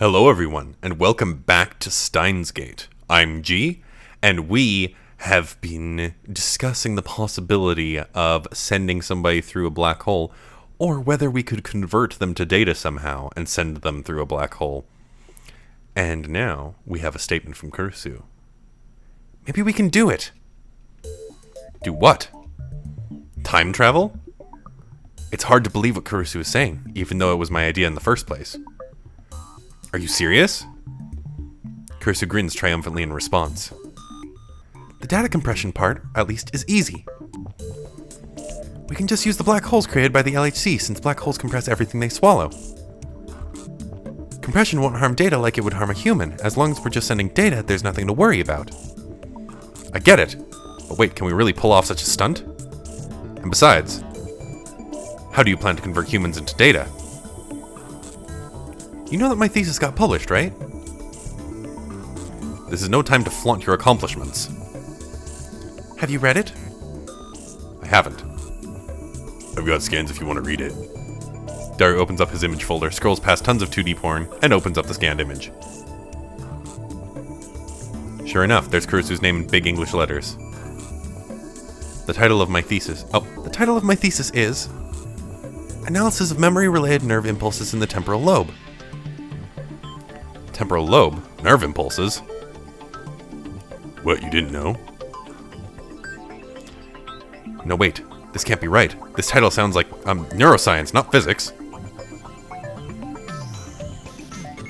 Hello everyone, and welcome back to Steins Gate. I'm G, and we have been discussing the possibility of sending somebody through a black hole, or whether we could convert them to data somehow and send them through a black hole. And now, we have a statement from Kursu. Maybe we can do it! Do what? Time travel? It's hard to believe what Kursu is saying, even though it was my idea in the first place. Are you serious? Kursu grins triumphantly in response. The data compression part, at least, is easy. We can just use the black holes created by the LHC, since black holes compress everything they swallow. Compression won't harm data like it would harm a human. As long as we're just sending data, there's nothing to worry about. I get it. But wait, can we really pull off such a stunt? And besides, how do you plan to convert humans into data? You know that my thesis got published, right? This is no time to flaunt your accomplishments. Have you read it? I haven't. I've got scans if you want to read it. Dario opens up his image folder, scrolls past tons of 2D porn, and opens up the scanned image. Sure enough, there's Kursu's name in big English letters. The title of my thesis is Analysis of Memory-Related Nerve Impulses in the Temporal Lobe. Temporal lobe? Nerve impulses? What, you didn't know? No, wait. This can't be right. This title sounds like, neuroscience, not physics.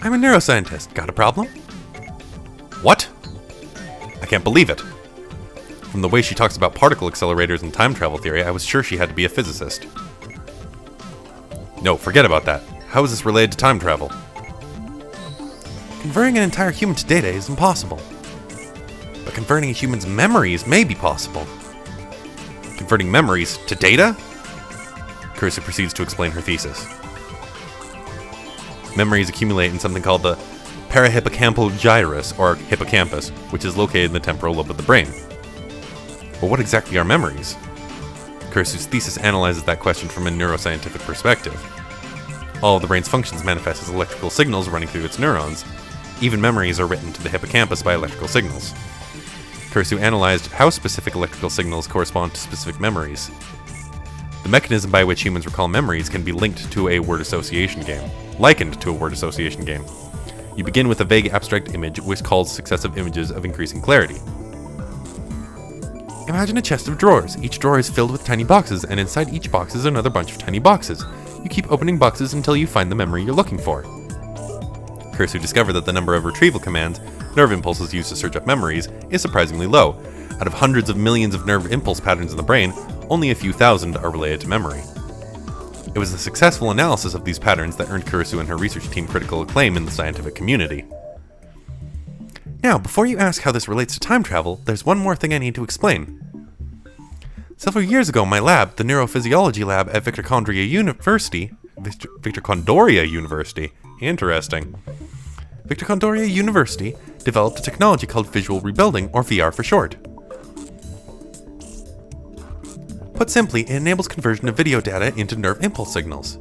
I'm a neuroscientist. Got a problem? What? I can't believe it. From the way she talks about particle accelerators and time travel theory, I was sure she had to be a physicist. No, forget about that. How is this related to time travel? Converting an entire human to data is impossible. But converting a human's memories may be possible. Converting memories to data? Kursu proceeds to explain her thesis. Memories accumulate in something called the parahippocampal gyrus, or hippocampus, which is located in the temporal lobe of the brain. But what exactly are memories? Kursu's thesis analyzes that question from a neuroscientific perspective. All of the brain's functions manifest as electrical signals running through its neurons. Even memories are written to the hippocampus by electrical signals. Kursu analyzed how specific electrical signals correspond to specific memories. The mechanism by which humans recall memories can be likened to a word association game. You begin with a vague abstract image which calls successive images of increasing clarity. Imagine a chest of drawers. Each drawer is filled with tiny boxes, and inside each box is another bunch of tiny boxes. You keep opening boxes until you find the memory you're looking for. Kursu discovered that the number of retrieval commands, nerve impulses used to search up memories, is surprisingly low. Out of hundreds of millions of nerve impulse patterns in the brain, only a few thousand are related to memory. It was the successful analysis of these patterns that earned Kursu and her research team critical acclaim in the scientific community. Now, before you ask how this relates to time travel, there's one more thing I need to explain. Several years ago, my lab, the Neurophysiology Lab at Victor Condoria University, interesting. Victor Condoria University developed a technology called visual rebuilding, or VR for short. Put simply, it enables conversion of video data into nerve impulse signals.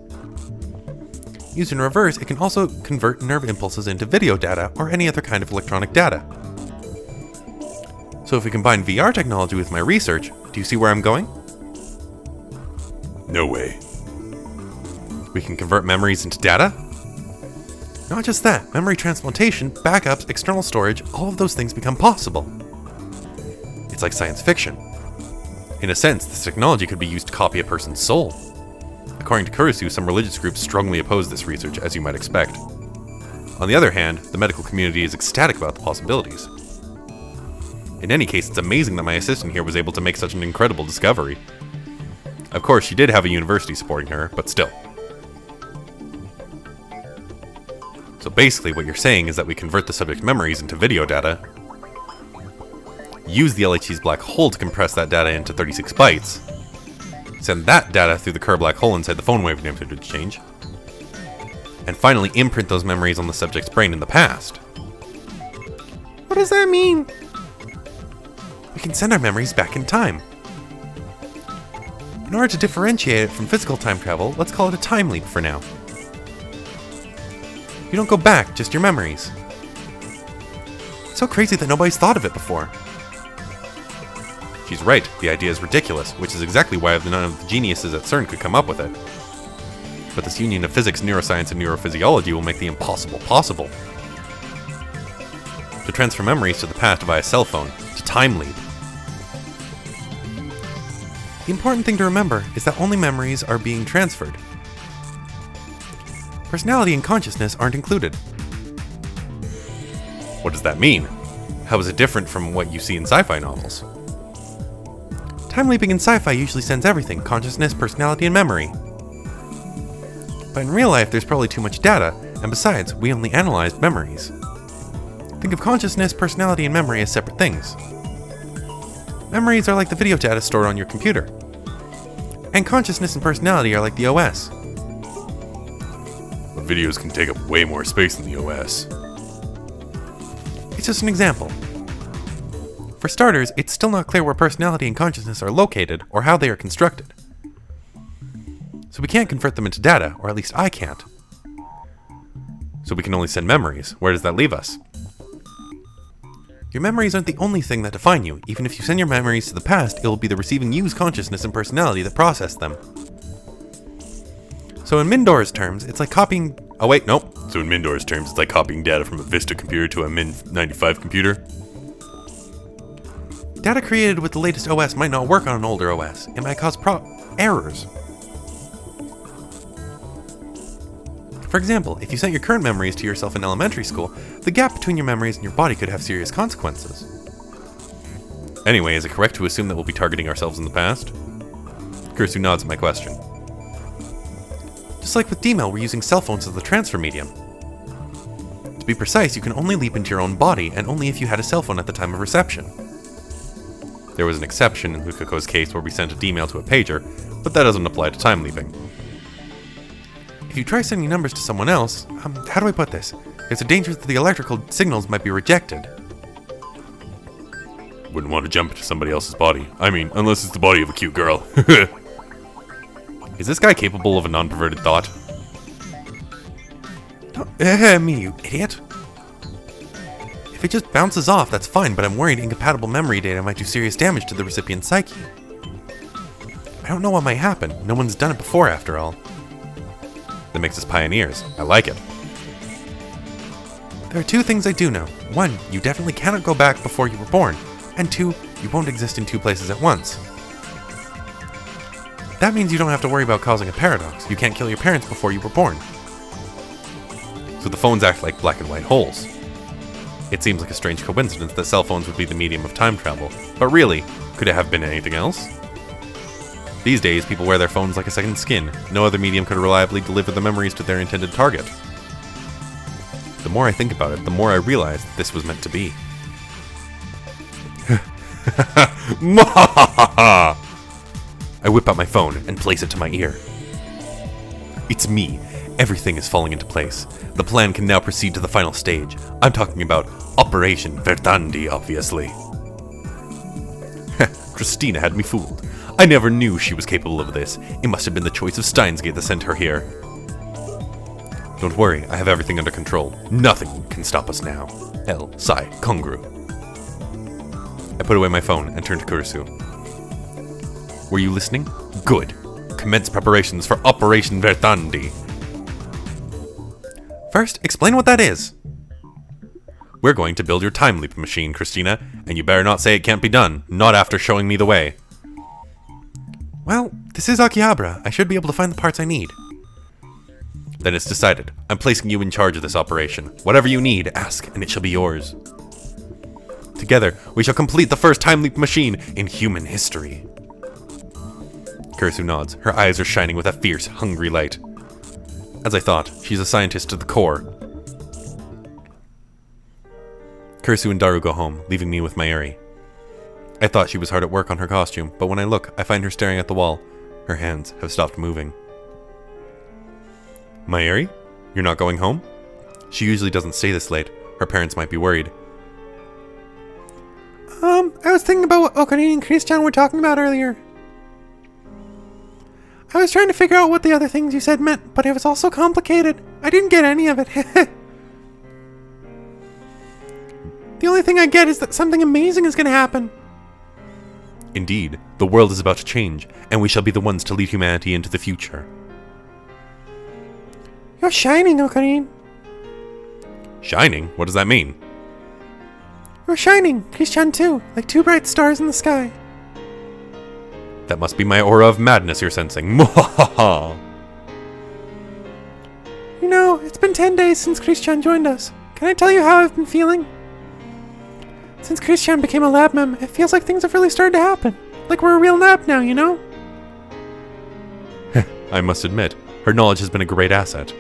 Used in reverse, it can also convert nerve impulses into video data or any other kind of electronic data. So if we combine VR technology with my research, do you see where I'm going? No way. We can convert memories into data? Not just that, memory transplantation, backups, external storage, all of those things become possible. It's like science fiction. In a sense, this technology could be used to copy a person's soul. According to Kursu, some religious groups strongly oppose this research, as you might expect. On the other hand, the medical community is ecstatic about the possibilities. In any case, it's amazing that my assistant here was able to make such an incredible discovery. Of course, she did have a university supporting her, but still. So basically, what you're saying is that we convert the subject's memories into video data, use the LHC's black hole to compress that data into 36 bytes, send that data through the Kerr black hole inside the phone wavelength interchange, and finally imprint those memories on the subject's brain in the past. What does that mean? We can send our memories back in time. In order to differentiate it from physical time travel, let's call it a time leap for now. You don't go back, just your memories. It's so crazy that nobody's thought of it before. She's right, the idea is ridiculous, which is exactly why none of the geniuses at CERN could come up with it. But this union of physics, neuroscience, and neurophysiology will make the impossible possible. To transfer memories to the past via cell phone, to time leap. The important thing to remember is that only memories are being transferred. Personality and consciousness aren't included. What does that mean? How is it different from what you see in sci-fi novels? Time leaping in sci-fi usually sends everything: consciousness, personality, and memory. But in real life, there's probably too much data, and besides, we only analyzed memories. Think of consciousness, personality, and memory as separate things. Memories are like the video data stored on your computer. And consciousness and personality are like the OS. But videos can take up way more space than the OS. It's just an example. For starters, it's still not clear where personality and consciousness are located or how they are constructed. So we can't convert them into data, or at least I can't. So we can only send memories. Where does that leave us? Your memories aren't the only thing that define you. Even if you send your memories to the past, it will be the receiving you's consciousness and personality that process them. So in Mindor's terms, it's like copying... Oh wait, nope. So in Mindor's terms, it's like copying data from a Vista computer to a Min 95 computer. Data created with the latest OS might not work on an older OS. It might cause errors. For example, if you sent your current memories to yourself in elementary school, the gap between your memories and your body could have serious consequences. Anyway, is it correct to assume that we'll be targeting ourselves in the past? Kursu nods at my question. Just like with D-mail, we're using cell phones as the transfer medium. To be precise, you can only leap into your own body, and only if you had a cell phone at the time of reception. There was an exception in Lukako's case where we sent a D-mail to a pager, but that doesn't apply to time leaping. If you try sending numbers to someone else, how do I put this? There's a danger that the electrical signals might be rejected. Wouldn't want to jump into somebody else's body. I mean, unless it's the body of a cute girl. Is this guy capable of a non-perverted thought? Me, you idiot. If it just bounces off, that's fine, but I'm worried incompatible memory data might do serious damage to the recipient's psyche. I don't know what might happen. No one's done it before, after all. That makes us pioneers. I like it. There are two things I do know. One, you definitely cannot go back before you were born. And two, you won't exist in two places at once. That means you don't have to worry about causing a paradox. You can't kill your parents before you were born. So the phones act like black and white holes. It seems like a strange coincidence that cell phones would be the medium of time travel. But really, could it have been anything else? These days, people wear their phones like a second skin. No other medium could reliably deliver the memories to their intended target. The more I think about it, the more I realize that this was meant to be. I whip out my phone and place it to my ear. It's me. Everything is falling into place. The plan can now proceed to the final stage. I'm talking about Operation Verdandi, obviously. Christina had me fooled. I never knew she was capable of this. It must have been the choice of Steins that sent her here. Don't worry, I have everything under control. Nothing can stop us now. El Sai Kongru. I put away my phone and turned to Kurisu. Were you listening? Good. Commence preparations for Operation Verdandi. First, explain what that is. We're going to build your time leap machine, Christina, and you better not say it can't be done, not after showing me the way. Well, this is Akihabara. I should be able to find the parts I need. Then it's decided. I'm placing you in charge of this operation. Whatever you need, ask, and it shall be yours. Together, we shall complete the first time leap machine in human history. Kurisu nods. Her eyes are shining with a fierce, hungry light. As I thought, she's a scientist to the core. Kurisu and Daru go home, leaving me with Mayuri. I thought she was hard at work on her costume, but when I look, I find her staring at the wall. Her hands have stopped moving. Mayuri? You're not going home? She usually doesn't stay this late. Her parents might be worried. I was thinking about what Okanine and Christian were talking about earlier. I was trying to figure out what the other things you said meant, but it was all so complicated. I didn't get any of it. The only thing I get is that something amazing is going to happen. Indeed, the world is about to change, and we shall be the ones to lead humanity into the future. You're shining, Ocarine. Shining? What does that mean? You're shining, Christian too, like two bright stars in the sky. That must be my aura of madness you're sensing. Mwahaha! You know, it's been 10 days since Christian joined us. Can I tell you how I've been feeling? Since Christian became a lab mem, it feels like things have really started to happen. Like we're a real lab now, you know? I must admit, her knowledge has been a great asset.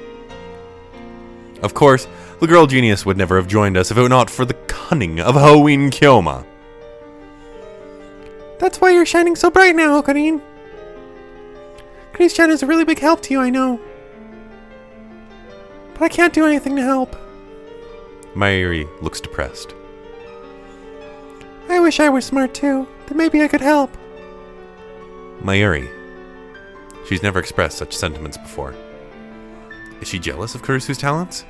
Of course, the girl genius would never have joined us if it were not for the cunning of Halloween Kyoma. That's why you're shining so bright now, Ocarine. Christian is a really big help to you, I know. But I can't do anything to help. Mayuri looks depressed. I wish I were smart too. Then maybe I could help. Mayuri. She's never expressed such sentiments before. Is she jealous of Kurisu's talents?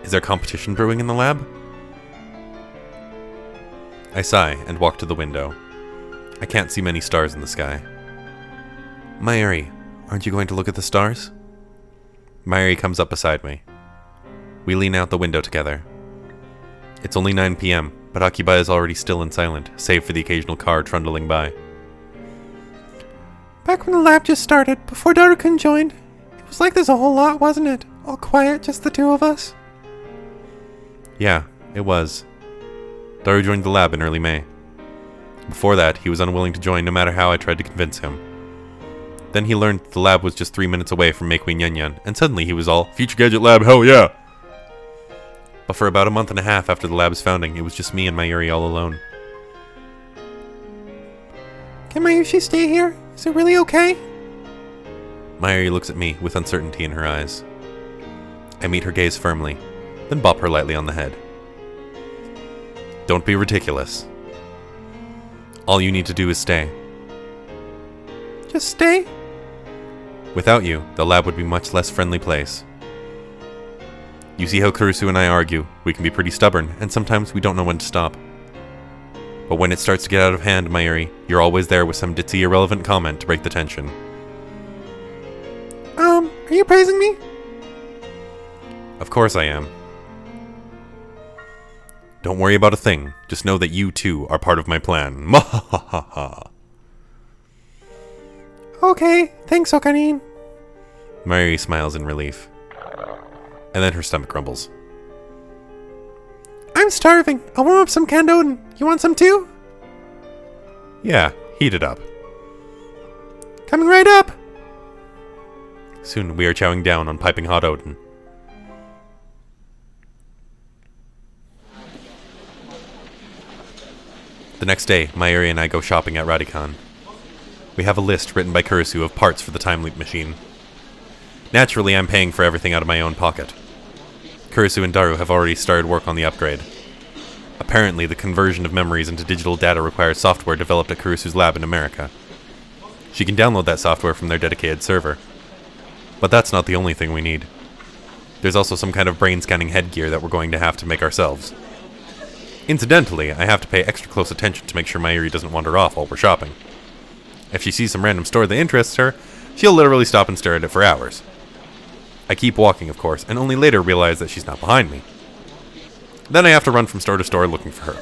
Is there competition brewing in the lab? I sigh and walk to the window. I can't see many stars in the sky. Mayuri, aren't you going to look at the stars? Mayuri comes up beside me. We lean out the window together. It's only 9 p.m., but Akiba is already still and silent, save for the occasional car trundling by. Back when the lab just started, before Darukun joined, it was like this a whole lot, wasn't it? All quiet, just the two of us. Yeah, it was. Daru joined the lab in early May. Before that, he was unwilling to join no matter how I tried to convince him. Then he learned that the lab was just 3 minutes away from Makeway Nyan, and suddenly he was all, Future Gadget Lab, hell yeah! But for about a month and a half after the lab's founding, it was just me and Mayuri all alone. Can Mayushi stay here? Is it really okay? Mayuri looks at me with uncertainty in her eyes. I meet her gaze firmly, then bop her lightly on the head. Don't be ridiculous. All you need to do is stay. Just stay? Without you, the lab would be a much less friendly place. You see how Kurisu and I argue. We can be pretty stubborn, and sometimes we don't know when to stop. But when it starts to get out of hand, Mayuri, you're always there with some ditzy irrelevant comment to break the tension. Are you praising me? Of course I am. Don't worry about a thing. Just know that you, too, are part of my plan. Mahahaha. Okay, thanks, Ocarine. Mayuri smiles in relief. And then her stomach rumbles. I'm starving. I'll warm up some canned Odin. You want some too? Yeah, heat it up. Coming right up. Soon we are chowing down on piping hot Odin. The next day, Mayuri and I go shopping at Radicon. We have a list written by Kurisu of parts for the time leap machine. Naturally, I'm paying for everything out of my own pocket. Kurisu and Daru have already started work on the upgrade. Apparently, the conversion of memories into digital data requires software developed at Kurisu's lab in America. She can download that software from their dedicated server. But that's not the only thing we need. There's also some kind of brain-scanning headgear that we're going to have to make ourselves. Incidentally, I have to pay extra close attention to make sure Mayuri doesn't wander off while we're shopping. If she sees some random store that interests her, she'll literally stop and stare at it for hours. I keep walking, of course, and only later realize that she's not behind me. Then I have to run from store to store looking for her.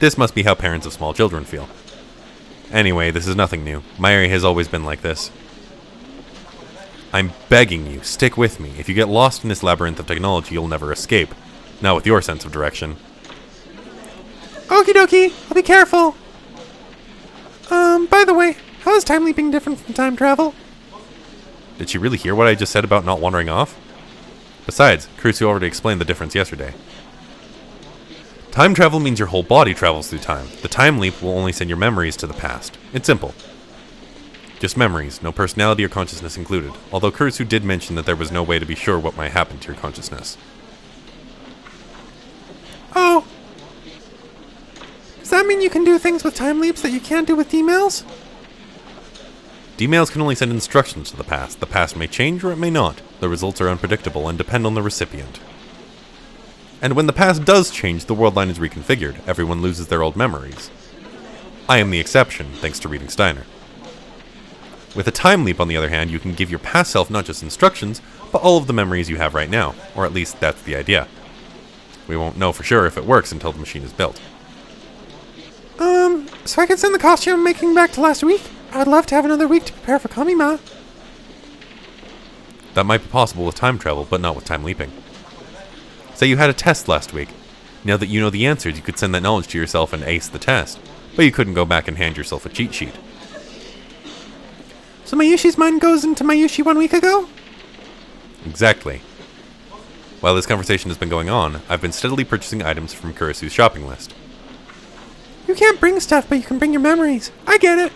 This must be how parents of small children feel. Anyway, this is nothing new. Mayuri has always been like this. I'm begging you, stick with me. If you get lost in this labyrinth of technology, you'll never escape. Not with your sense of direction. Okie dokie, I'll be careful. By the way, how is time leaping different from time travel? Did she really hear what I just said about not wandering off? Besides, Kurisu already explained the difference yesterday. Time travel means your whole body travels through time. The time leap will only send your memories to the past. It's simple. Just memories, no personality or consciousness included, although Kurisu did mention that there was no way to be sure what might happen to your consciousness. Oh. Does that mean you can do things with time leaps that you can't do with emails? D-mails can only send instructions to the past. The past may change or it may not. The results are unpredictable and depend on the recipient. And when the past does change, the world line is reconfigured. Everyone loses their old memories. I am the exception, thanks to reading Steiner. With a time leap, on the other hand, you can give your past self not just instructions, but all of the memories you have right now. Or at least that's the idea. We won't know for sure if it works until the machine is built. So I can send the costume I'm making back to last week? I'd love to have another week to prepare for Kamima. That might be possible with time travel, but not with time leaping. Say you had a test last week. Now that you know the answers, you could send that knowledge to yourself and ace the test. But you couldn't go back and hand yourself a cheat sheet. So Mayushi's mind goes into Mayushi 1 week ago? Exactly. While this conversation has been going on, I've been steadily purchasing items from Kurisu's shopping list. You can't bring stuff, but you can bring your memories. I get it.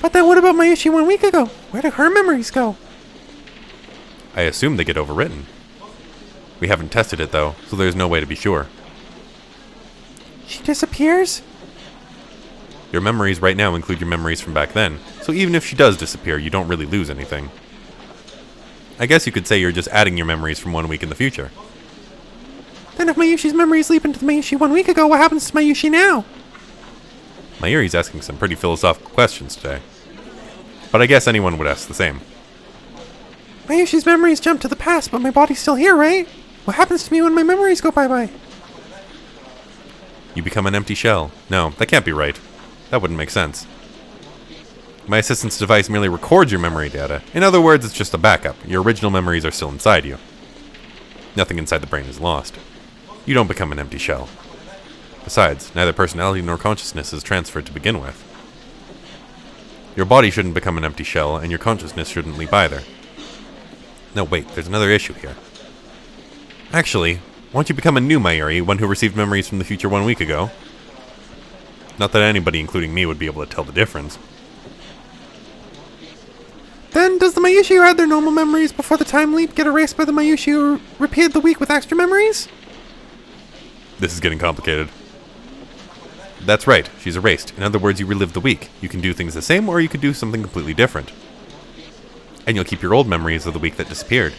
But then what about Mayushi 1 week ago? Where do her memories go? I assume they get overwritten. We haven't tested it though, so there's no way to be sure. She disappears? Your memories right now include your memories from back then, so even if she does disappear, you don't really lose anything. I guess you could say you're just adding your memories from 1 week in the future. Then if Mayushi's memories leap into the Mayushi 1 week ago, what happens to Mayushi now? Mayuri's asking some pretty philosophical questions today. But I guess anyone would ask the same. Mayushi's memories jump to the past, but my body's still here, right? What happens to me when my memories go bye-bye? You become an empty shell. No, that can't be right. That wouldn't make sense. My assistant's device merely records your memory data. In other words, it's just a backup. Your original memories are still inside you. Nothing inside the brain is lost. You don't become an empty shell. Besides, neither personality nor consciousness is transferred to begin with. Your body shouldn't become an empty shell, and your consciousness shouldn't leap either. No, wait, there's another issue here. Actually, won't you become a new Mayuri, one who received memories from the future 1 week ago? Not that anybody, including me, would be able to tell the difference. Then, does the Mayushi who had their normal memories before the time leap get erased by the Mayushi who repeated the week with extra memories? This is getting complicated. That's right, she's erased. In other words, you relive the week. You can do things the same, or you could do something completely different. And you'll keep your old memories of the week that disappeared.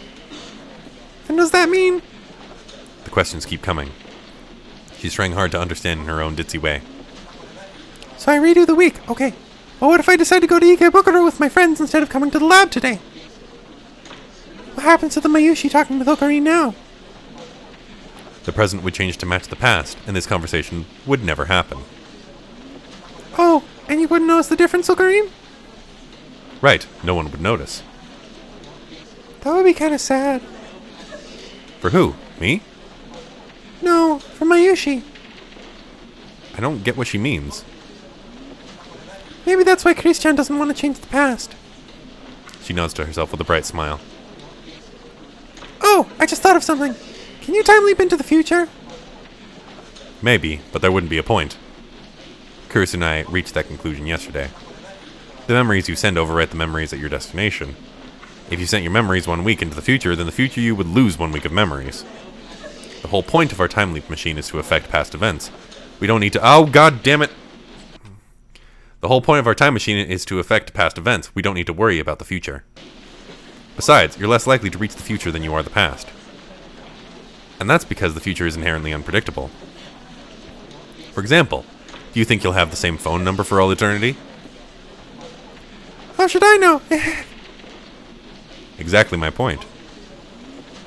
Then does that mean... The questions keep coming. She's trying hard to understand in her own ditzy way. So I redo the week, okay. Well, what if I decide to go to Ikebukuro with my friends instead of coming to the lab today? What happens to the Mayushi talking with Ocarine now? The present would change to match the past, and this conversation would never happen. Oh, and you wouldn't notice the difference, Ocarine? Right, no one would notice. That would be kind of sad. For who? Me? No, for Mayushi. I don't get what she means. Maybe that's why Christian doesn't want to change the past. She nods to herself with a bright smile. Oh, I just thought of something. Can you time leap into the future? Maybe, but there wouldn't be a point. Kurisu and I reached that conclusion yesterday. The memories you send overwrite the memories at your destination. If you sent your memories 1 week into the future, then the future you would lose 1 week of memories. The whole point of our time leap machine is to affect past events. We don't need to— Oh, god damn it! The whole point of our time machine is to affect past events. We don't need to worry about the future. Besides, you're less likely to reach the future than you are the past. And that's because the future is inherently unpredictable. For example, do you think you'll have the same phone number for all eternity? How should I know? Exactly my point.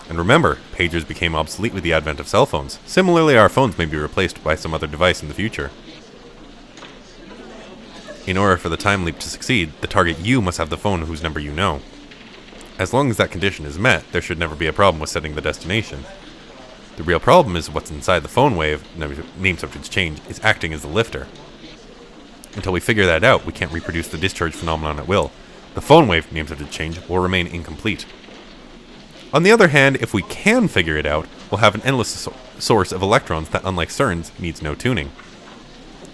And remember, pagers became obsolete with the advent of cell phones. Similarly, our phones may be replaced by some other device in the future. In order for the time leap to succeed, the target you must have the phone whose number you know. As long as that condition is met, there should never be a problem with setting the destination. The real problem is what's inside the phone wave, name subject's change, is acting as the lifter. Until we figure that out, we can't reproduce the discharge phenomenon at will. The phone wave, name subject change, will remain incomplete. On the other hand, if we can figure it out, we'll have an endless source of electrons that, unlike CERN's, needs no tuning.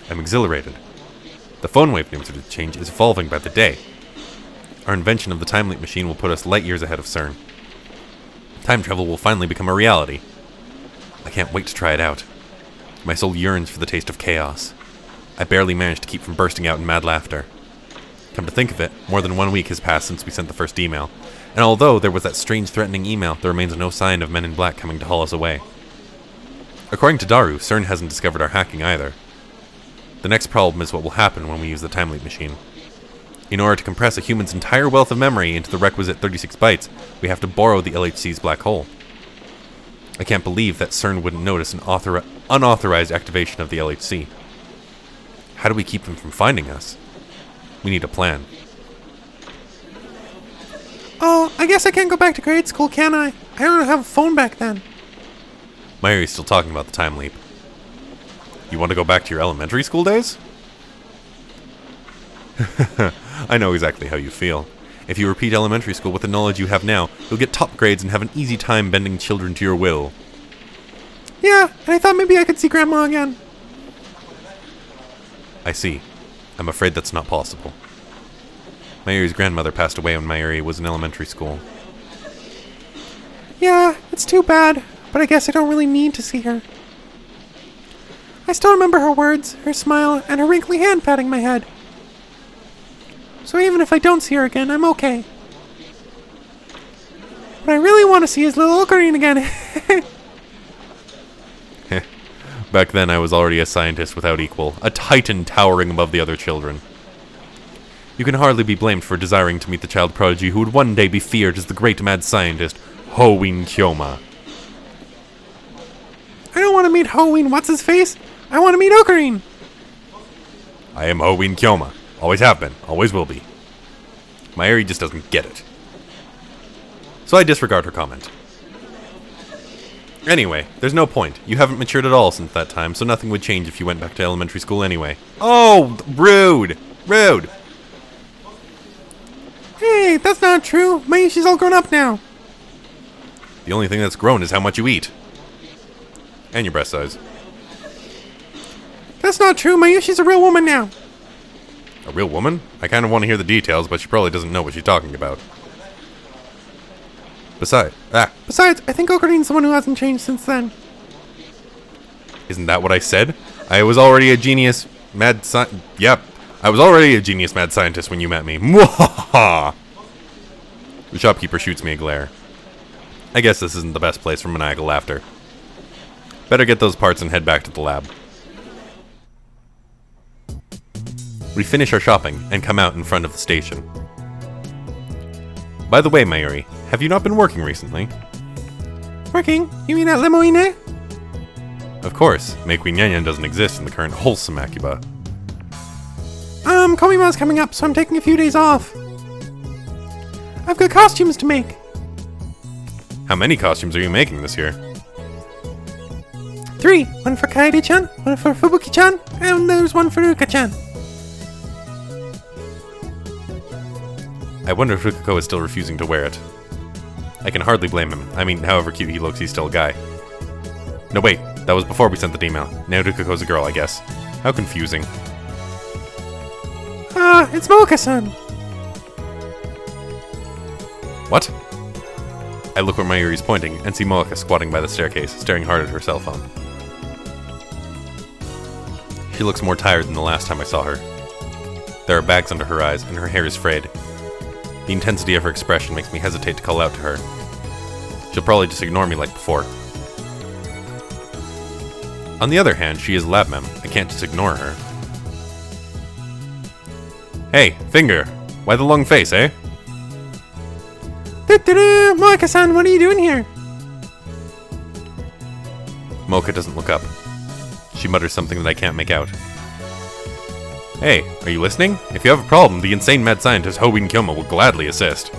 I'm exhilarated. The phone wave name subject change is evolving by the day. Our invention of the time leap machine will put us light years ahead of CERN. Time travel will finally become a reality. I can't wait to try it out. My soul yearns for the taste of chaos. I barely managed to keep from bursting out in mad laughter. Come to think of it, more than 1 week has passed since we sent the first email, And although there was that strange threatening email, there remains no sign of Men in Black coming to haul us away. According to Daru, CERN hasn't discovered our hacking either. The next problem is what will happen when we use the time leap machine. In order to compress a human's entire wealth of memory into the requisite 36 bytes, we have to borrow the LHC's black hole. I can't believe that CERN wouldn't notice an unauthorized activation of the LHC. How do we keep them from finding us? We need a plan. Oh, I guess I can't go back to grade school, can I? I don't have a phone back then. Mayuri's still talking about the time leap. You want to go back to your elementary school days? I know exactly how you feel. If you repeat elementary school with the knowledge you have now, you'll get top grades and have an easy time bending children to your will. Yeah, and I thought maybe I could see Grandma again. I see. I'm afraid that's not possible. Mayuri's grandmother passed away when Mayuri was in elementary school. Yeah, it's too bad, but I guess I don't really need to see her. I still remember her words, her smile, and her wrinkly hand patting my head. So even if I don't see her again, I'm okay. What I really want to see is little Ocarina again. Back then I was already a scientist without equal, a titan towering above the other children. You can hardly be blamed for desiring to meet the child prodigy who would one day be feared as the great mad scientist, Hoin Kyoma. I don't want to meet Hoin what's-his-face. I want to meet Ocarina. I am Hoin Kyoma. Always have been, always will be. Mayuri just doesn't get it. So I disregard her comment. Anyway, there's no point. You haven't matured at all since that time, so nothing would change if you went back to elementary school anyway. Oh, rude! Rude! Hey, that's not true. Mayushi's all grown up now. The only thing that's grown is how much you eat. And your breast size. That's not true. Mayushi's a real woman now. A real woman? I kind of want to hear the details, but she probably doesn't know what she's talking about. Besides, I think Ocarina's the one who hasn't changed since then. Isn't that what I said? I was already a genius mad Yep, I was already a genius mad scientist when you met me. Mwahaha! The shopkeeper shoots me a glare. I guess this isn't the best place for maniacal laughter. Better get those parts and head back to the lab. We finish our shopping and come out in front of the station. By the way, Mayuri, have you not been working recently? Working? You mean at Lemoine? Of course, Meikui Nyanyan doesn't exist in the current wholesome Akiba. Komima's coming up, so I'm taking a few days off. I've got costumes to make. How many costumes are you making this year? 3. One for Kaede-chan, one for Fubuki-chan, and there's one for Ruka-chan. I wonder if Rukuko is still refusing to wear it. I can hardly blame him. I mean, however cute he looks, he's still a guy. No, wait. That was before we sent the email. Now Rukuko's a girl, I guess. How confusing. It's Mocha-san. What? I look where Mayuri's pointing and see Mocha squatting by the staircase, staring hard at her cell phone. She looks more tired than the last time I saw her. There are bags under her eyes, and her hair is frayed. The intensity of her expression makes me hesitate to call out to her. She'll probably just ignore me like before. On the other hand, she is lab mem. I can't just ignore her. Hey, Finger! Why the long face, eh? Mocha-san, what are you doing here? Mocha doesn't look up. She mutters something that I can't make out. Hey, are you listening? If you have a problem, the insane mad scientist Hoin Kyoma will gladly assist.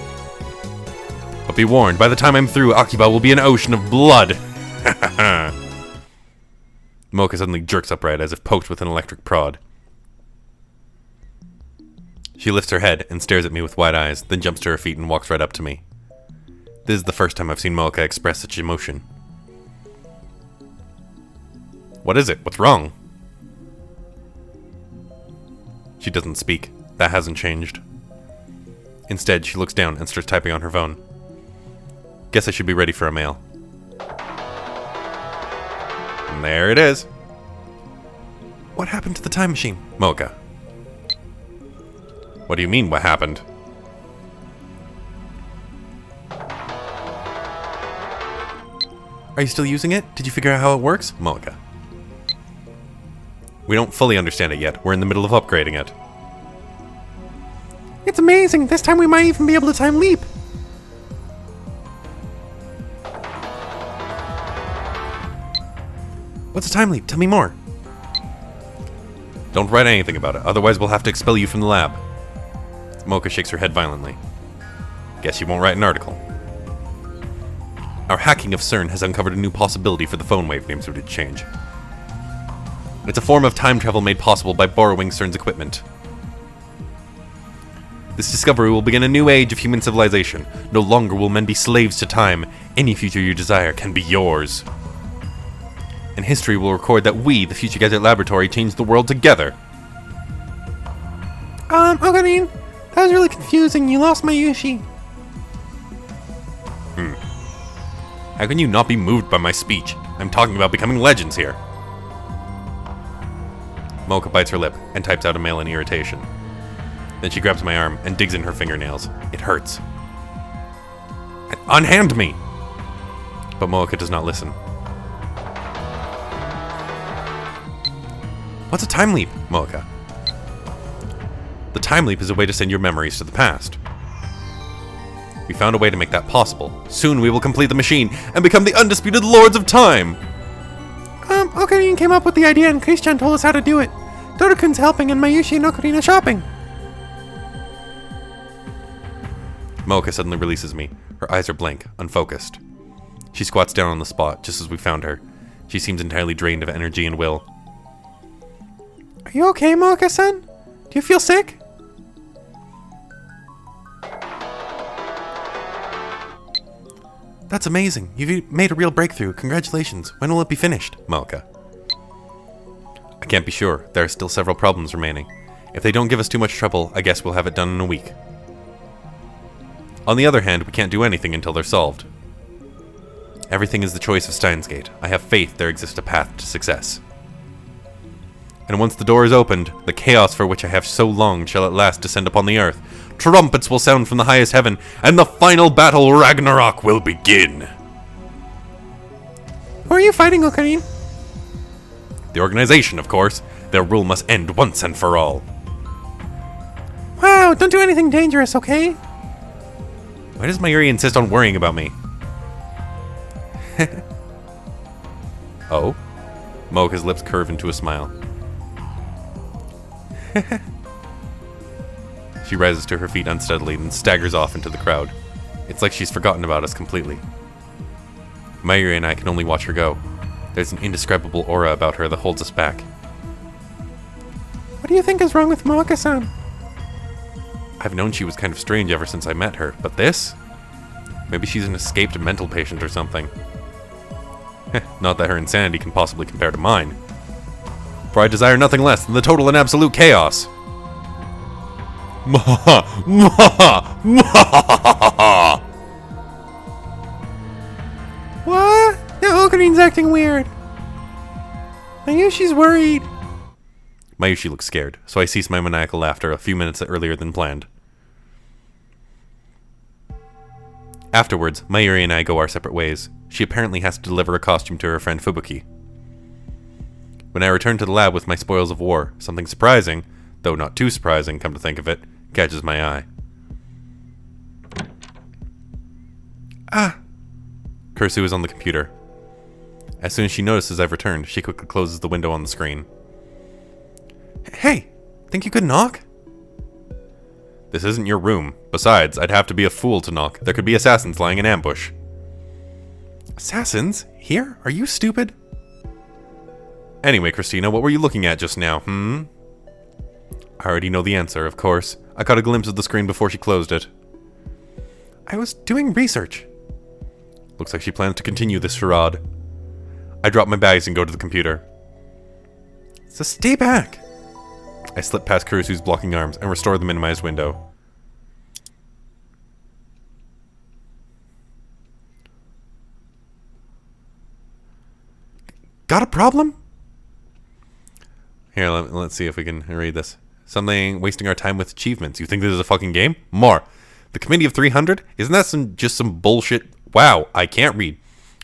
But be warned, by the time I'm through, Akiba will be an ocean of blood! Mocha suddenly jerks upright as if poked with an electric prod. She lifts her head and stares at me with wide eyes, then jumps to her feet and walks right up to me. This is the first time I've seen Mocha express such emotion. What is it? What's wrong? She doesn't speak. That hasn't changed. Instead, she looks down and starts typing on her phone. Guess I should be ready for a mail. And there it is. What happened to the time machine? Mocha. What do you mean, what happened? Are you still using it? Did you figure out how it works? Mocha. We don't fully understand it yet. We're in the middle of upgrading it. It's amazing. This time we might even be able to time leap. What's a time leap? Tell me more. Don't write anything about it, otherwise we'll have to expel you from the lab. Mocha shakes her head violently. Guess you won't write an article. Our hacking of CERN has uncovered a new possibility for the phone wave names we did change. It's a form of time travel made possible by borrowing CERN's equipment. This discovery will begin a new age of human civilization. No longer will men be slaves to time. Any future you desire can be yours. And history will record that we, the Future Gadget Laboratory, changed the world together. Ocarine, that was really confusing. You lost my Yushi. How can you not be moved by my speech? I'm talking about becoming legends here. Mocha bites her lip and types out a mail in irritation. Then she grabs my arm and digs in her fingernails. It hurts. Unhand me! But Mocha does not listen. What's a time leap, Mocha? The time leap is a way to send your memories to the past. We found a way to make that possible. Soon we will complete the machine and become the undisputed lords of time! Ocarine came up with the idea and Christian told us how to do it. Dodokun's helping and Mayushi and Ocarine are shopping. Mocha suddenly releases me. Her eyes are blank, unfocused. She squats down on the spot, just as we found her. She seems entirely drained of energy and will. Are you okay, Mocha-san? Do you feel sick? That's amazing. You've made a real breakthrough. Congratulations. When will it be finished, Mocha? I can't be sure. There are still several problems remaining. If they don't give us too much trouble, I guess we'll have it done in a week. On the other hand, we can't do anything until they're solved. Everything is the choice of Steins Gate. I have faith there exists a path to success. And once the door is opened, the chaos for which I have so longed shall at last descend upon the earth. Trumpets will sound from the highest heaven, and the final battle, Ragnarok, will begin. Who are you fighting, Ocarine? The organization, of course. Their rule must end once and for all. Wow, don't do anything dangerous, okay? Why does Mayuri insist on worrying about me? Oh? Mocha's lips curve into a smile. She rises to her feet unsteadily and staggers off into the crowd. It's like she's forgotten about us completely. Mayuri and I can only watch her go. There's an indescribable aura about her that holds us back. What do you think is wrong with Mocha-san? I've known she was kind of strange ever since I met her, but this? Maybe she's an escaped mental patient or something. Not that her insanity can possibly compare to mine. For I desire nothing less than the total and absolute chaos. Mwahaha! Mwahaha! Mwahaha! What? Now Okarine's acting weird. Mayushi's worried. Mayushi looks scared, so I cease my maniacal laughter a few minutes earlier than planned. Afterwards, Mayuri and I go our separate ways. She apparently has to deliver a costume to her friend Fubuki. When I return to the lab with my spoils of war, something surprising, though not too surprising, come to think of it, catches my eye. Ah! Kursu is on the computer. As soon as she notices I've returned, she quickly closes the window on the screen. Hey! Think you could knock? This isn't your room. Besides, I'd have to be a fool to knock. There could be assassins lying in ambush. Assassins? Here? Are you stupid? Anyway, Christina, what were you looking at just now, I already know the answer, of course. I caught a glimpse of the screen before she closed it. I was doing research. Looks like she plans to continue this charade. I drop my bags and go to the computer. So stay back! I slip past Kurisu's blocking arms and restore the minimized window. Got a problem? Here, let's see if we can read this. Something wasting our time with achievements. You think this is a fucking game? More. The Committee of 300? Isn't that just some bullshit? Wow, I can't read.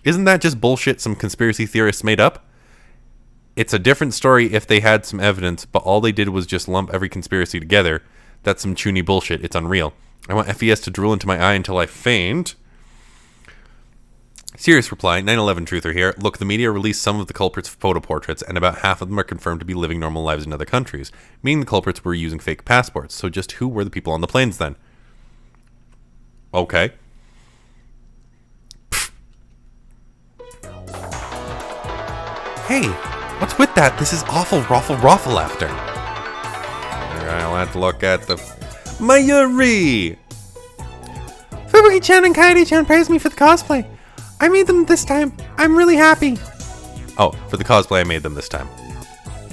Isn't that just bullshit some conspiracy theorists made up? It's a different story if they had some evidence, but all they did was just lump every conspiracy together. That's some chuny bullshit. It's unreal. I want FES to drool into my eye until I faint. Serious reply, 9/11 truther here. Look, the media released some of the culprits' photo portraits, and about half of them are confirmed to be living normal lives in other countries, meaning the culprits were using fake passports. So just who were the people on the planes then? Okay. Hey, what's with that? This is awful raffle laughter. I'll have to look at the... Mayuri! Fubuki-chan and Kaede-chan praised me for the cosplay. I made them this time. I'm really happy. Oh, for the cosplay I made them this time.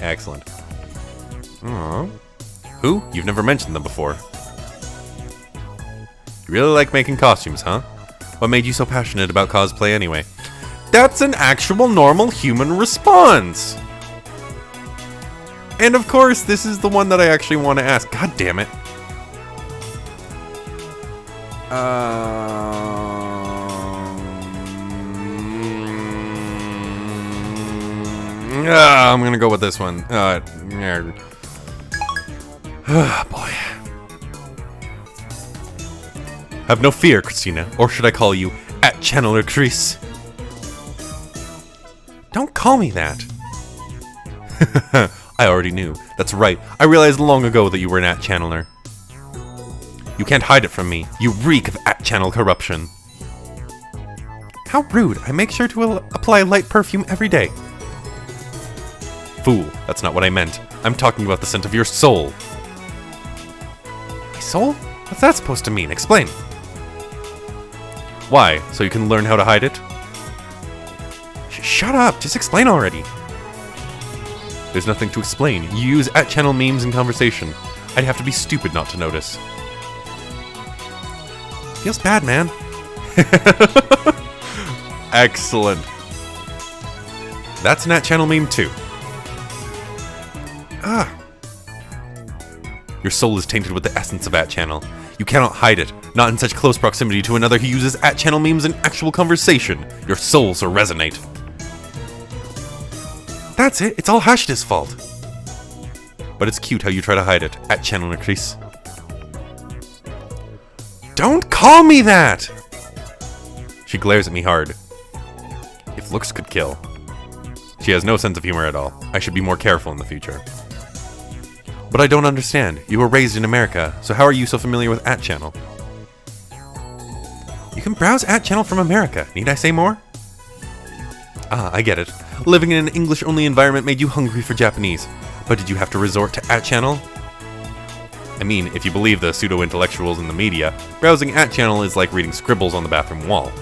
Excellent. Aww. Who? You've never mentioned them before. You really like making costumes, huh? What made you so passionate about cosplay anyway? That's an actual normal human response! And of course, this is the one that I actually want to ask. God damn it. I'm gonna go with this one. Boy. Have no fear, Christina. Or should I call you @Channeler Chris? Don't call me that. I already knew. That's right. I realized long ago that you were an @Channeler. You can't hide it from me. You reek of @Channel corruption. How rude. I make sure to apply light perfume every day. Fool. That's not what I meant. I'm talking about the scent of your soul. My soul? What's that supposed to mean? Explain. Why? So you can learn how to hide it? Shut up. Just explain already. There's nothing to explain. You use @Channel memes in conversation. I'd have to be stupid not to notice. Feels bad, man. Excellent. That's an @Channel meme too. Ah. Your soul is tainted with the essence of @Channel. You cannot hide it, not in such close proximity to another who uses @Channel memes in actual conversation. Your souls will resonate. That's it, it's all Hashda's fault. But it's cute how you try to hide it, @Channeler Chris. Don't call me that! She glares at me hard. If looks could kill. She has no sense of humor at all. I should be more careful in the future. But I don't understand. You were raised in America, so how are you so familiar with @Channel? You can browse @Channel from America. Need I say more? Ah, I get it. Living in an English-only environment made you hungry for Japanese. But did you have to resort to @Channel? I mean, if you believe the pseudo-intellectuals in the media, browsing @Channel is like reading scribbles on the bathroom wall.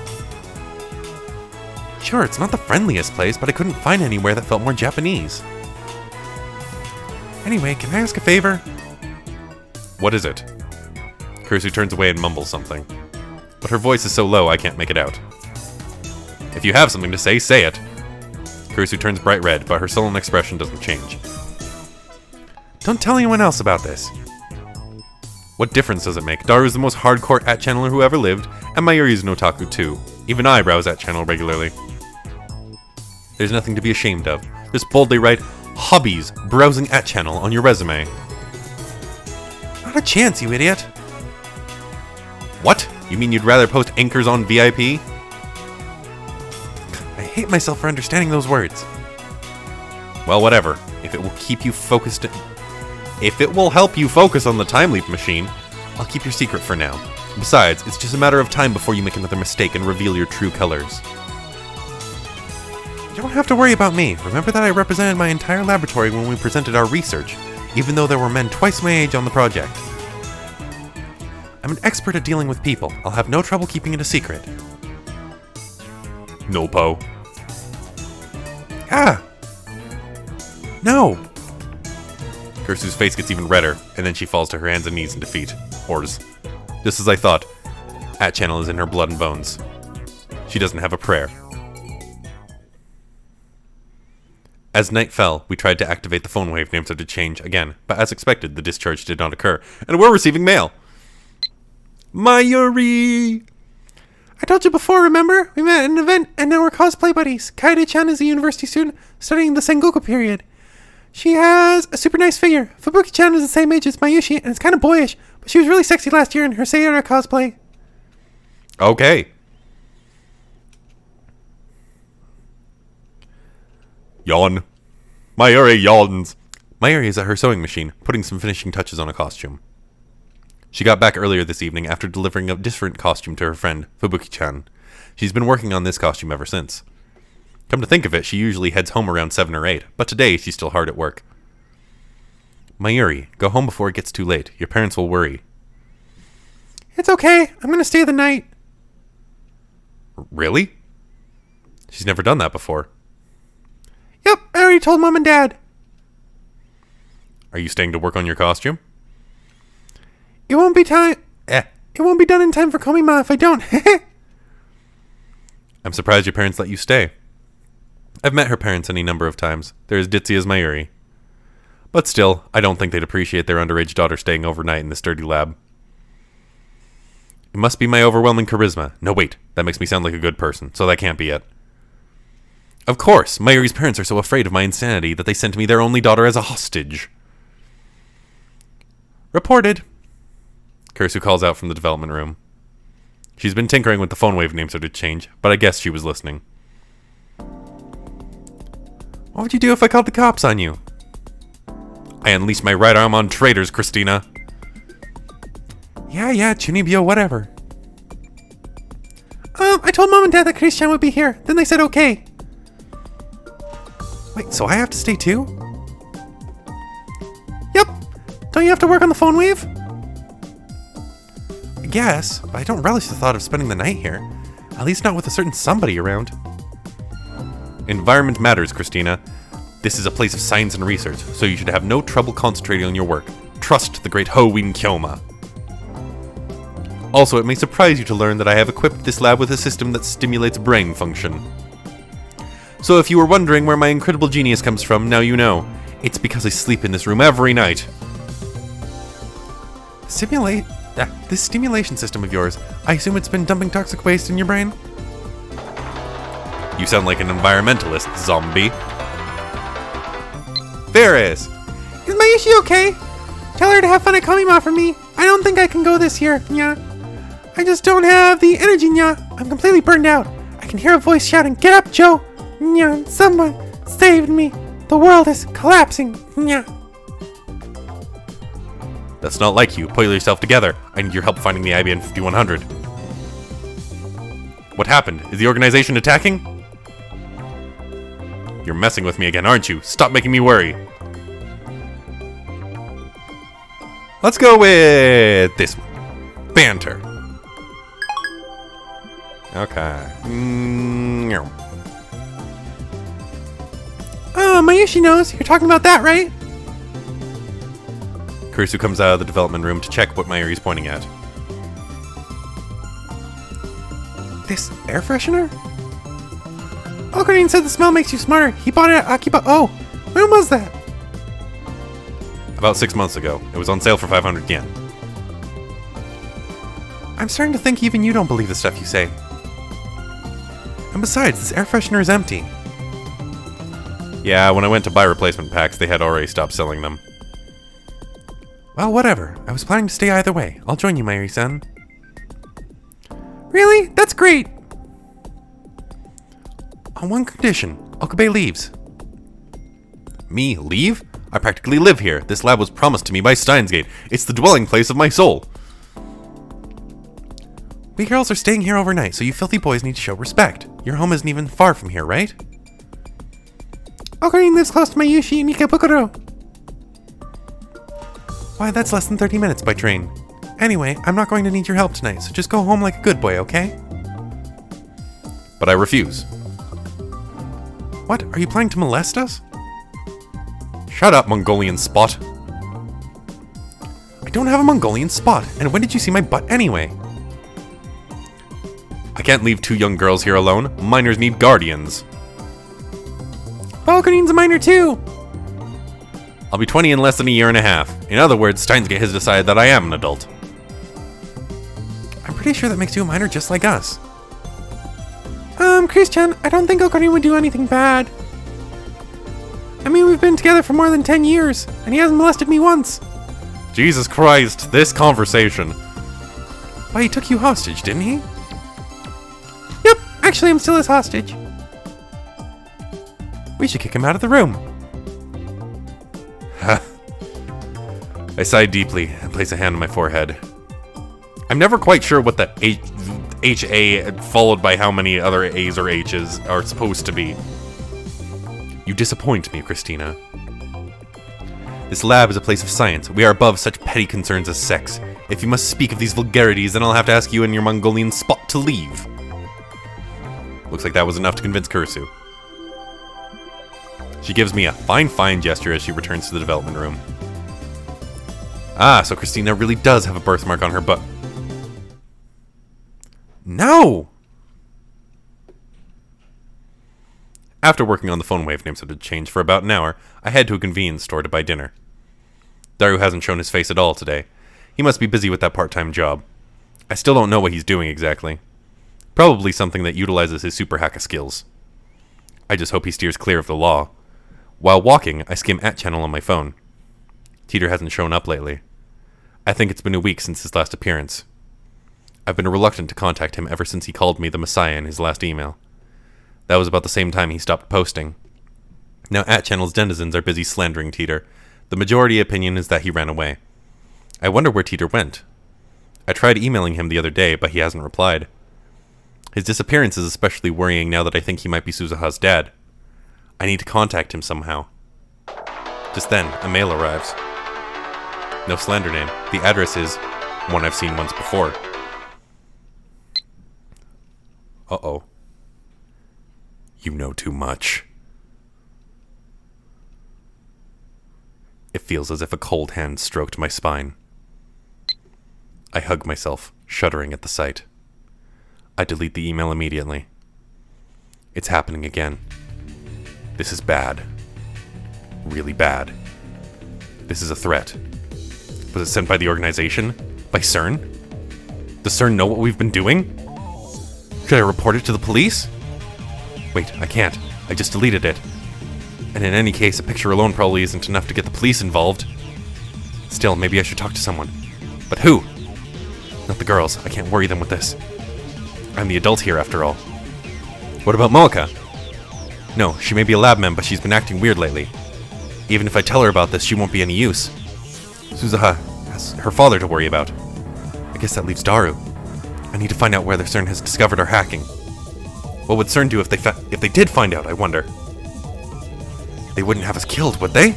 Sure, it's not the friendliest place, but I couldn't find anywhere that felt more Japanese. Anyway, can I ask a favor? What is it? Kursu turns away and mumbles something. But her voice is so low I can't make it out. If you have something to say, say it. Kursu turns bright red, but her sullen expression doesn't change. Don't tell anyone else about this. What difference does it make? Daru's the most hardcore @Channeler who ever lived, and Mayuri's an otaku too. Even I browse @Channel regularly. There's nothing to be ashamed of. Just boldly write, hobbies, browsing @Channel on your resume. Not a chance, you idiot. What? You mean you'd rather post anchors on VIP? I hate myself for understanding those words. Well, whatever. If it will keep you focused... If it will help you focus on the time leap machine, I'll keep your secret for now. Besides, it's just a matter of time before you make another mistake and reveal your true colors. You don't have to worry about me. Remember that I represented my entire laboratory when we presented our research, even though there were men twice my age on the project. I'm an expert at dealing with people. I'll have no trouble keeping it a secret. No, Po. Ah! No! Kursu's face gets even redder, and then she falls to her hands and knees in defeat. Ors. Just as I thought. @Channel is in her blood and bones. She doesn't have a prayer. As night fell, we tried to activate the phone wave named so to change again, but as expected, the discharge did not occur, and we're receiving mail! Mayuri! I told you before, remember? We met at an event and now we're cosplay buddies. Kaede-chan is a university student studying the Sengoku period. She has a super nice figure. Fubuki-chan is the same age as Mayushi and it's kind of boyish, but she was really sexy last year in her Sayora cosplay. Okay. Yawn. Mayuri yawns. Mayuri is at her sewing machine, putting some finishing touches on a costume. She got back earlier this evening after delivering a different costume to her friend, Fubuki-chan. She's been working on this costume ever since. Come to think of it, she usually heads home around 7 or 8, but today she's still hard at work. Mayuri, go home before it gets too late. Your parents will worry. It's okay. I'm going to stay the night. Really? She's never done that before. Yep, I already told Mom and Dad. Are you staying to work on your costume? It won't be time. It won't be done in time for Komima if I don't. I'm surprised your parents let you stay. I've met her parents any number of times. They're as ditzy as Mayuri. But still, I don't think they'd appreciate their underage daughter staying overnight in this dirty lab. It must be my overwhelming charisma. No, wait. That makes me sound like a good person, so that can't be it. Of course, Mayuri's parents are so afraid of my insanity that they sent me their only daughter as a hostage. Reported. Kursu calls out from the development room. She's been tinkering with the phone wave names to change, but I guess she was listening. What would you do if I called the cops on you? I unleashed my right arm on traitors, Christina. Yeah, Chunibyo, whatever. I told Mom and Dad that Chris-chan would be here. Then they said okay. Wait, so I have to stay too? Yep. Don't you have to work on the phone wave? I guess, but I don't relish the thought of spending the night here. At least not with a certain somebody around. Environment matters, Christina. This is a place of science and research, so you should have no trouble concentrating on your work. Trust the great Ho-Win Kyoma. Also, it may surprise you to learn that I have equipped this lab with a system that stimulates brain function. So if you were wondering where my incredible genius comes from, now you know. It's because I sleep in this room every night. This stimulation system of yours, I assume it's been dumping toxic waste in your brain? You sound like an environmentalist, zombie. Ferris! Is Mayushi okay? Tell her to have fun at Kamima for me. I don't think I can go this year, nya. I just don't have the energy, nya. I'm completely burned out. I can hear a voice shouting, "Get up, Joe!" Nya, someone saved me. The world is collapsing, nya. That's not like you. Pull yourself together. I need your help finding the IBN 5100. What happened? Is the organization attacking? You're messing with me again, aren't you? Stop making me worry. Let's go with this one. Banter. Okay. Oh, Mayushi knows. You're talking about that, right? Kurisu comes out of the development room to check what Mayuri's pointing at. This air freshener? Ocarine said the smell makes you smarter. He bought it at Akiba. Oh, when was that? About 6 months ago. It was on sale for 500 yen. I'm starting to think even you don't believe the stuff you say. And besides, this air freshener is empty. Yeah, when I went to buy replacement packs, they had already stopped selling them. Well, whatever. I was planning to stay either way. I'll join you, Mayuri-san. Really? That's great. On one condition. Okabe leaves. Me? Leave? I practically live here. This lab was promised to me by Steins. It's the dwelling place of my soul. We girls are staying here overnight, so you filthy boys need to show respect. Your home isn't even far from here, right? Ocarine lives close to Mayushi and Ikebukuro. Why, that's less than 30 minutes by train. Anyway, I'm not going to need your help tonight, so just go home like a good boy, okay? But I refuse. What? Are you planning to molest us? Shut up, Mongolian spot. I don't have a Mongolian spot, and when did you see my butt anyway? I can't leave 2 young girls here alone. Minors need guardians. Okarine's a minor too. I'll be 20 in less than a year and a half. In other words, Steins has decided that I am an adult. I'm pretty sure that makes you a minor just like us. I'm Christian, I don't think Okarin would do anything bad. I mean, we've been together for more than 10 years, and he hasn't molested me once. Jesus Christ, this conversation. Why, he took you hostage, didn't he? Yep, actually I'm still his hostage. We should kick him out of the room. I sigh deeply and place a hand on my forehead. I'm never quite sure what the H-A followed by how many other A's or H's are supposed to be. You disappoint me, Christina. This lab is a place of science. We are above such petty concerns as sex. If you must speak of these vulgarities, then I'll have to ask you and your Mongolian spot to leave. Looks like that was enough to convince Kurisu. She gives me a fine gesture as she returns to the development room. Ah, so Christina really does have a birthmark on her butt. No! After working on the phone wavenames that had changed for about an hour, I head to a convenience store to buy dinner. Daru hasn't shown his face at all today. He must be busy with that part-time job. I still don't know what he's doing exactly. Probably something that utilizes his super hacker skills. I just hope he steers clear of the law. While walking, I skim @channel on my phone. Teeter hasn't shown up lately. I think it's been a week since his last appearance. I've been reluctant to contact him ever since he called me the Messiah in his last email. That was about the same time he stopped posting. Now @channel's denizens are busy slandering Teeter. The majority opinion is that he ran away. I wonder where Teeter went. I tried emailing him the other day, but he hasn't replied. His disappearance is especially worrying now that I think he might be Suzuha's dad. I need to contact him somehow. Just then, a mail arrives. No slander name. The address is one I've seen once before. Uh-oh. You know too much. It feels as if a cold hand stroked my spine. I hug myself, shuddering at the sight. I delete the email immediately. It's happening again. This is bad. Really bad. This is a threat. Was it sent by the organization? By CERN? Does CERN know what we've been doing? Should I report it to the police? Wait, I can't. I just deleted it. And in any case, a picture alone probably isn't enough to get the police involved. Still, maybe I should talk to someone. But who? Not the girls. I can't worry them with this. I'm the adult here, after all. What about Moeka? No, she may be a lab mem, but she's been acting weird lately. Even if I tell her about this, she won't be any use. Suzuha has her father to worry about. I guess that leaves Daru. I need to find out whether CERN has discovered our hacking. What would CERN do if they did find out, I wonder? They wouldn't have us killed, would they?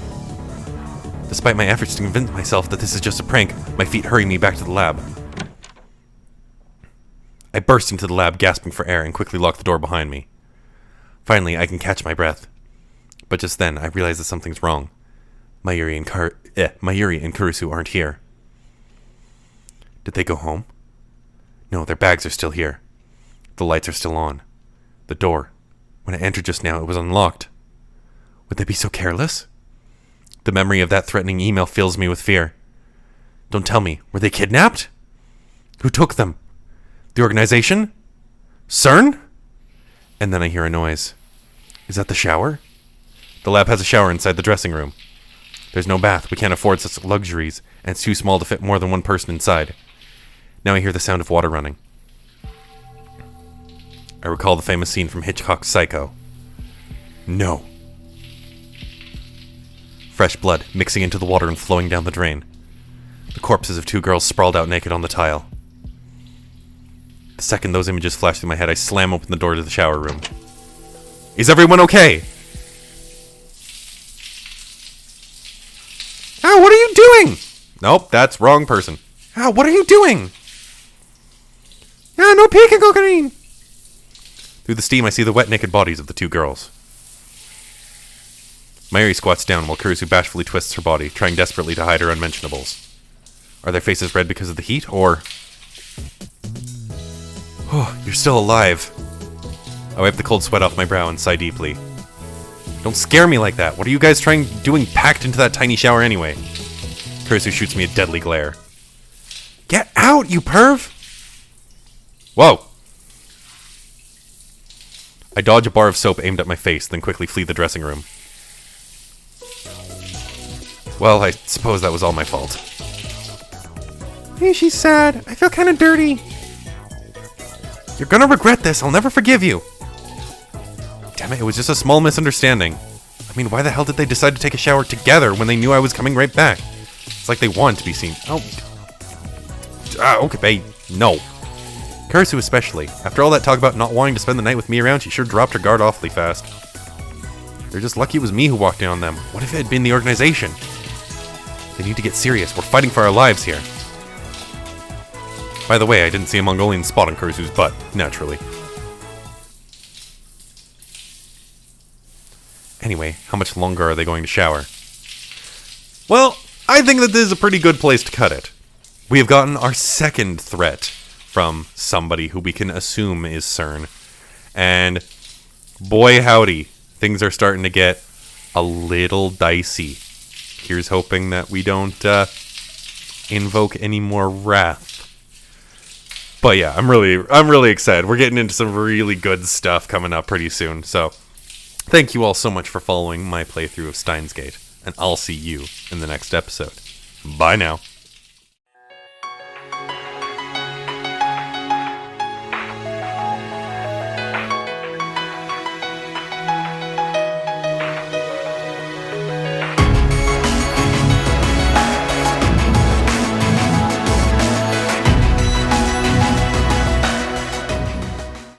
Despite my efforts to convince myself that this is just a prank, my feet hurry me back to the lab. I burst into the lab, gasping for air, and quickly lock the door behind me. Finally, I can catch my breath. But just then, I realize that something's wrong. Mayuri and Kurisu aren't here. Did they go home? No, their bags are still here. The lights are still on. The door. When I entered just now, it was unlocked. Would they be so careless? The memory of that threatening email fills me with fear. Don't tell me, were they kidnapped? Who took them? The organization? CERN? And then I hear a noise. Is that the shower? The lab has a shower inside the dressing room. There's no bath, we can't afford such luxuries, and it's too small to fit more than one person inside. Now I hear the sound of water running. I recall the famous scene from Hitchcock's Psycho. No. Fresh blood mixing into the water and flowing down the drain. The corpses of two girls sprawled out naked on the tile. The second those images flash through my head, I slam open the door to the shower room. Is everyone okay? Ow, what are you doing? Nope, that's wrong person. Ow, what are you doing? Ah, no peeking, Okarin! Through the steam, I see the wet, naked bodies of the two girls. Mayuri squats down while Kurisu bashfully twists her body, trying desperately to hide her unmentionables. Are their faces red because of the heat, or... Oh, you're still alive. I wipe the cold sweat off my brow and sigh deeply. Don't scare me like that. What are you guys doing packed into that tiny shower anyway? Kurisu shoots me a deadly glare. Get out, you perv! Whoa! I dodge a bar of soap aimed at my face, then quickly flee the dressing room. Well, I suppose that was all my fault. Hey, she's sad. I feel kind of dirty. You're gonna regret this. I'll never forgive you. Damn it, it was just a small misunderstanding. I mean, why the hell did they decide to take a shower together when they knew I was coming right back? It's like they wanted to be seen. Oh. Okay, no. Kurisu especially. After all that talk about not wanting to spend the night with me around, she sure dropped her guard awfully fast. They're just lucky it was me who walked in on them. What if it had been the organization? They need to get serious. We're fighting for our lives here. By the way, I didn't see a Mongolian spot on Kurisu's butt, naturally. Anyway, how much longer are they going to shower? Well, I think that this is a pretty good place to cut it. We have gotten our second threat from somebody who we can assume is CERN. And boy howdy, things are starting to get a little dicey. Here's hoping that we don't invoke any more wrath. But yeah, I'm really excited. We're getting into some really good stuff coming up pretty soon. So thank you all so much for following my playthrough of Steins Gate, and I'll see you in the next episode. Bye now.